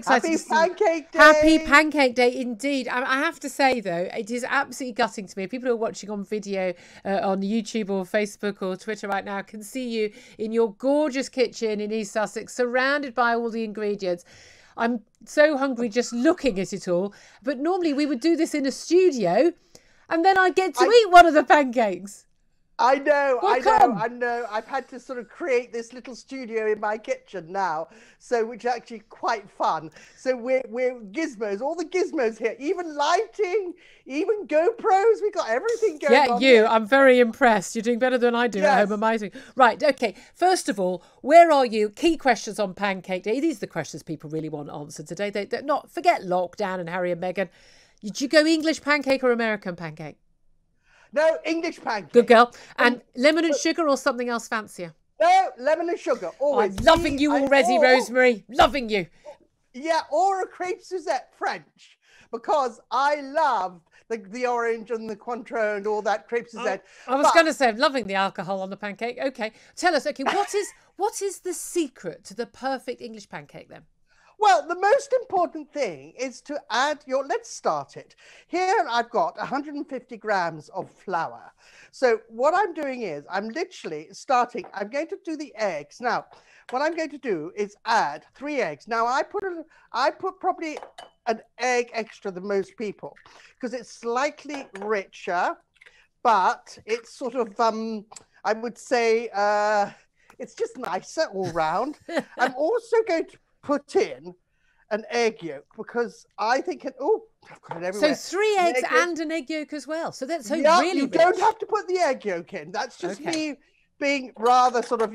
very excited Happy to see. Pancake Day. Happy Pancake Day indeed. I have to say though, it is absolutely gutting to me. People who are watching on video on YouTube or Facebook or Twitter right now can see you in your gorgeous kitchen in East Sussex, surrounded by all the ingredients. I'm so hungry just looking at it all. But normally we would do this in a studio, and then I'd get to eat one of the pancakes. I know. Come? I know. I've had to sort of create this little studio in my kitchen now, so which is actually quite fun. So we're gizmos, all the gizmos here, even lighting, even GoPros. We got everything going on. Yeah, here. I'm very impressed. You're doing better than I do at home. Amazing. Right. Okay. First of all, where are you? Key questions on Pancake Day. These are the questions people really want answered today. They're not forget lockdown and Harry and Meghan. Did you go English pancake or American pancake? No, English pancake. Good girl. And lemon and sugar or something else fancier? No, lemon and sugar. Always. I'm loving you already, Rosemary. Loving you. Yeah, or a crepe Suzette French, because I love the orange and the Cointreau and all that crepe Suzette. I was going to say, I'm loving the alcohol on the pancake. Okay, tell us. Okay, what is the secret to the perfect English pancake then? Well, the most important thing is to add let's start it. Here I've got 150 grams of flour. So what I'm doing is I'm literally starting, I'm going to do the eggs. Now, what I'm going to do is add 3 eggs. Now I put probably an egg extra than most people because it's slightly richer, but it's sort of, I would say, it's just nicer all round. I'm also going to put in an egg yolk because I think I've got it everywhere. So 3 eggs and an egg yolk as well. So that's yeah, really you rich. don't have to put the egg yolk in. That's just me being rather sort of,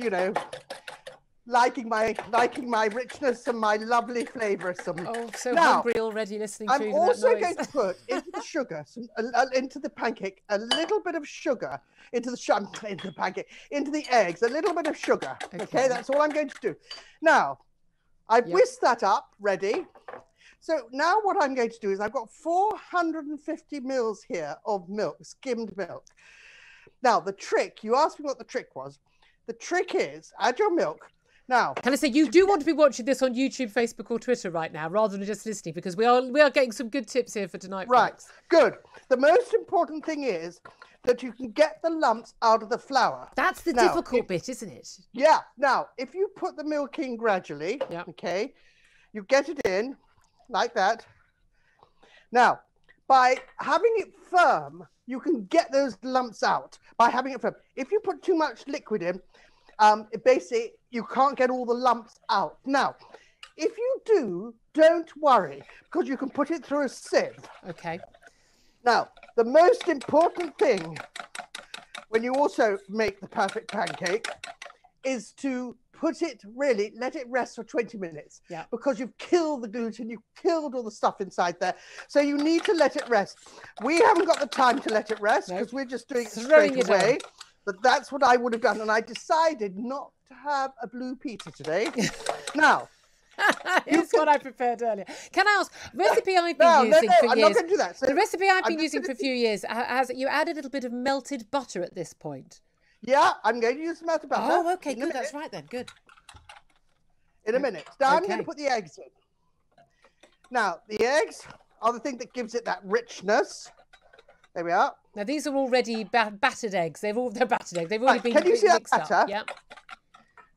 liking my richness and my lovely flavoursome. Oh, so hungry already listening to I'm that also noise. going to put into the sugar, into the pancake, a little bit of sugar into the pancake, into the eggs, a little bit of sugar. Okay, that's all I'm going to do. Now, I've whisked that up, ready. So now what I'm going to do is I've got 450 mils here of milk, skimmed milk. Now, the trick, you asked me what the trick was. The trick is add your milk. Now, can I say you do want to be watching this on YouTube, Facebook, or Twitter right now, rather than just listening, because we are getting some good tips here for tonight. Right, folks. Good. The most important thing is that you can get the lumps out of the flour. That's the difficult bit, isn't it? Yeah. Now, if you put the milk in gradually, okay, you get it in like that. Now, by having it firm, you can get those lumps out by having it firm. If you put too much liquid in, basically you can't get all the lumps out. Now, if you do, don't worry, because you can put it through a sieve. Okay. Now, the most important thing when you also make the perfect pancake is to let it rest for 20 minutes. Yeah. Because you've killed the gluten, you've killed all the stuff inside there. So you need to let it rest. We haven't got the time to let it rest because we're just doing it straight away. But that's what I would have done. And I decided not to have a blue pizza today. Now, it's what I prepared earlier. Can I ask, recipe I've been using for years. I'm not going to do that. So the recipe I've been using for a few years, you add a little bit of melted butter at this point. Yeah, I'm going to use melted butter. Oh, okay, good. That's right then. Good. In a minute. Now I'm going to put the eggs in. Now, the eggs are the thing that gives it that richness. There we are. Now these are already battered eggs. They're battered eggs. They've already been Can you see that mixed batter? up. Yeah.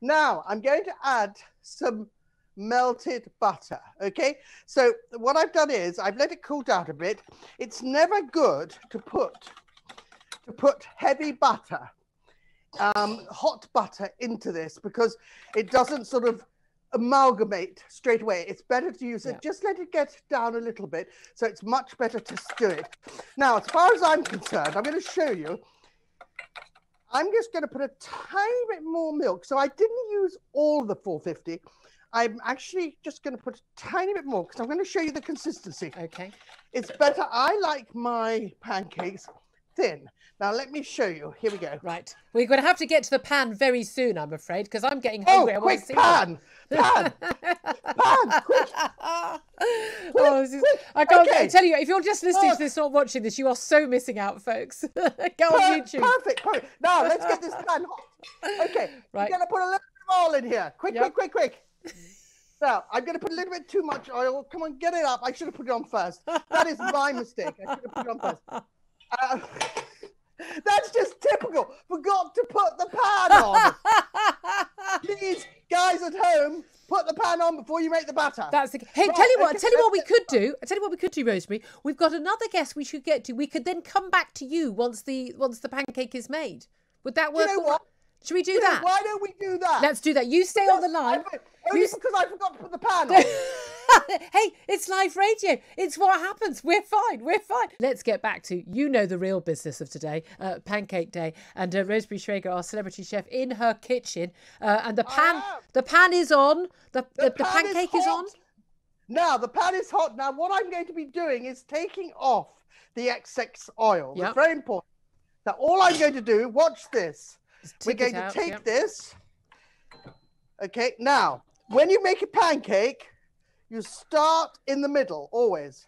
Now I'm going to add some melted butter. Okay. So what I've done is I've let it cool down a bit. It's never good to put heavy butter, hot butter into this because it doesn't sort of amalgamate straight away. It's better to use it. Just let it get down a little bit. So it's much better to stir it. Now, as far as I'm concerned, I'm going to show you. I'm just going to put a tiny bit more milk. So I didn't use all the 450. I'm actually just going to put a tiny bit more because I'm going to show you the consistency. Okay. It's better. I like my pancakes thin. Now, let me show you. Here we go. Right. We're going to have to get to the pan very soon, I'm afraid, because I'm getting hungry. Oh, quick, pan! Pan! Pan! Quick! I can't tell you, if you're just listening to this, not watching this, you are so missing out, folks. Go on YouTube. Perfect. Now, let's get this pan hot. Okay. Right. We're going to put a little bit of oil in here. Quick. Now, I'm going to put a little bit too much oil. Come on, get it up. I should have put it on first. That is my mistake. I should have put it on first. That's just typical. Forgot to put the pan on. Please, guys at home, put the pan on before you make the batter. That's the. Hey, right, tell you what we could do. I tell you what we could do, Rosemary. We've got another guest we should get to. We could then come back to you once the pancake is made. Would that work? You know what? Should we do that? Why don't we do that? Let's do that. You stay on the line. Only because I forgot to put the pan on. Hey, it's live radio. It's what happens. We're fine. We're fine. Let's get back to, the real business of today, Pancake Day. And Rosemary Shrager, our celebrity chef, in her kitchen. And the pan is on. The pancake is on. Now, the pan is hot. Now, what I'm going to be doing is taking off the excess oil. Yep. It's very important. Now, all I'm going to do, watch this. We're going to take this. Okay, now, when you make a pancake, you start in the middle, always.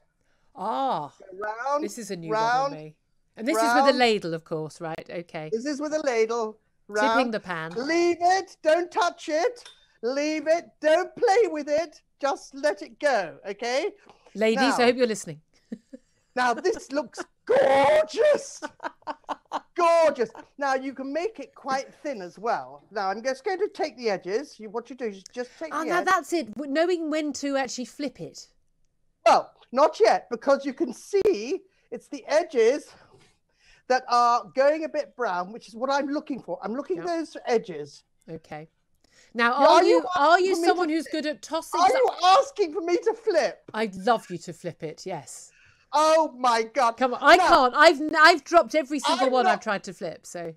Ah, round, this is a new one for me. And this is with a ladle, of course, right? Okay. This is with a ladle. Round. Tipping the pan. Leave it. Don't touch it. Leave it. Don't play with it. Just let it go, okay? Ladies, now, I hope you're listening. Now, this looks gorgeous. Gorgeous. Now, you can make it quite thin as well. Now, I'm just going to take the edges. What you do is just take the edge. Now that's it. Knowing when to actually flip it. Well, not yet, because you can see it's the edges that are going a bit brown, which is what I'm looking for. I'm looking at those edges. Okay. Now, are you someone who's good at tossing? Are you asking for me to flip? I'd love you to flip it, yes. Oh my God! Come on, I can't. I've dropped every single one I've tried to flip. So,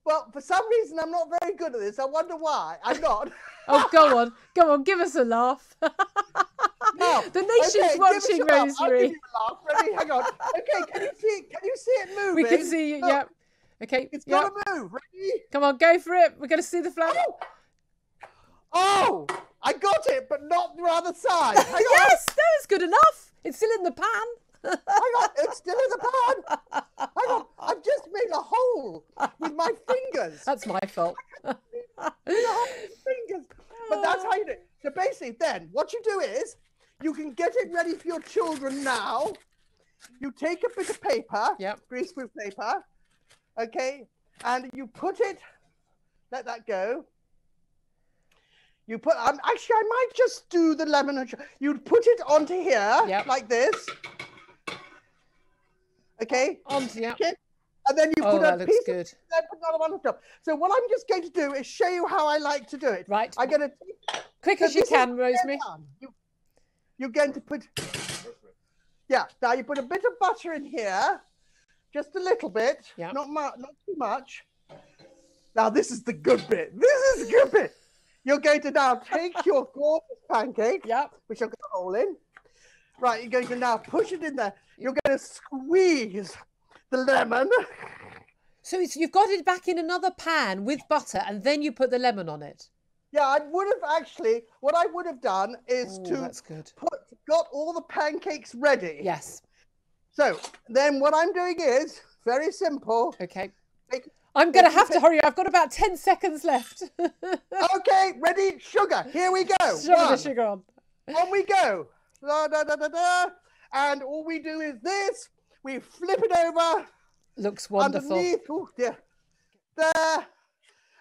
well, for some reason I'm not very good at this. I wonder why. I'm not. Oh, go on, give us a laugh. No, the nation's watching, Rosemary. I'll give you a laugh. Ready? Hang on. Okay, can you see it moving? We can see you. Yep. Okay. It's got to move. Ready? Come on, go for it. We're going to see the flower. Oh, I got it, but not the other side. Yes, that was good enough. It's still in the pan. Hang on, it's still in the pan. Hang on, I've just made a hole with my fingers. That's my fault. Fingers. But that's how you do it. So basically then, what you do is, you can get it ready for your children now. You take a bit of paper, greaseproof paper, okay, and you put it, let that go. You put, actually I might just do the lemon. You'd put it onto here, like this. Okay. Okay. And then you put a piece of, good. Then put another one on top. So what I'm just going to do is show you how I like to do it. Right. I'm going to quick as you can, Rosemary. You're going to put, now you put a bit of butter in here, just a little bit, not too much. Now this is the good bit. This is the good bit. You're going to now take your gorgeous pancake, which I've got a hole in. Right, you're going to now push it in there. You're going to squeeze the lemon. So you've got it back in another pan with butter, and then you put the lemon on it. Yeah, I would have actually, what I would have done is got all the pancakes ready. Yes. So then what I'm doing is very simple. Okay. I'm going to have to hurry. I've got about 10 seconds left. Okay, ready? Sugar. Here we go. Shove the sugar on. On we go. Da, da, da, da, da. And all we do is this. We flip it over. Looks wonderful. Underneath, there.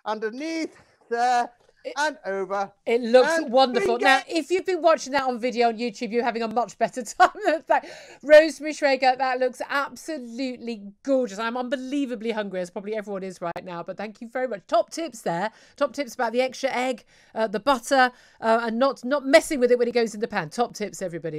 Underneath, there. And over. It looks wonderful. Now, if you've been watching that on video on YouTube, you're having a much better time than that. Rosemary Shrager, that looks absolutely gorgeous. I'm unbelievably hungry, as probably everyone is right now. But thank you very much. Top tips there. Top tips about the extra egg, the butter, and not messing with it when it goes in the pan. Top tips, everybody.